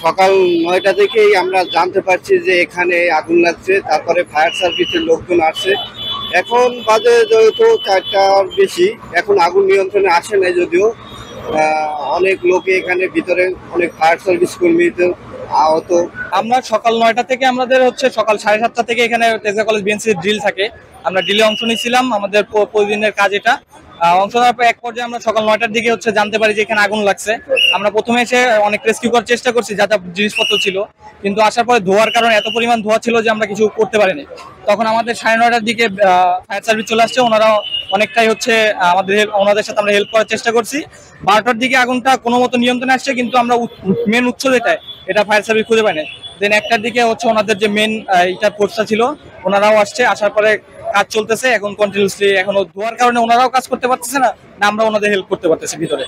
সকাল ৯টা থেকেই আমরা জানতে পারছি যে এখানে আগুন লাগছে, তারপরে ফায়ার সার্ভিসের লোকজন আসছে। এখন বাজে যেহেতু ৪টার বেশি, এখন আগুন নিয়ন্ত্রণে আসে নাই, যদিও অনেক লোকে এখানে ভিতরে, অনেক ফায়ার সার্ভিস কর্মীদের আহত। আমরা সকাল ৯টা থেকে আমাদের সকাল ৭:৩০ থেকে এখানে তেজগাঁ কলেজ বিএনসি ড্রিল থাকে, আমরা ড্রিলে অংশ নিয়েছিলাম। আমাদের প্রতিদিনের কাজ এটা। অংশ নেওয়ার পর এক পর্যায়ে আমরা সকাল ৯টার দিকে জানতে পারি যে এখানে আগুন লাগছে। আমরা প্রথমে এসে অনেক রেস্কিউ করার চেষ্টা করছি, যা যা জিনিসপত্র ছিল, কিন্তু আসার পরে ধোয়ার কারণে এত পরিমাণ ধোয়া ছিল যে আমরা কিছু করতে পারিনি। তখন আমাদের ৯:৩০টার দিকে ফায়ার সার্ভিস চলে আসছে। ওনারা অনেকটাই ওনাদের সাথে আমরা হেল্প করার চেষ্টা করছি। ১২টার দিকে আগুনটা কোনো মতো নিয়ন্ত্রণে আসছে, কিন্তু আমরা মেন উৎস এটা ফায়ার সার্ভিস খুঁজে পাইনি। দেন ১টার দিকে ওনাদের যে মেন ফোর্সটা ছিল, ওনারাও আসছে। আসার পরে কাজ চলতেছে এখন কন্টিনিউসলি। এখনো ধোয়ার কারণে ওনারাও কাজ করতে পারতেছে না, আমরা ওনাদের হেল্প করতে পারতেছি ভিতরে।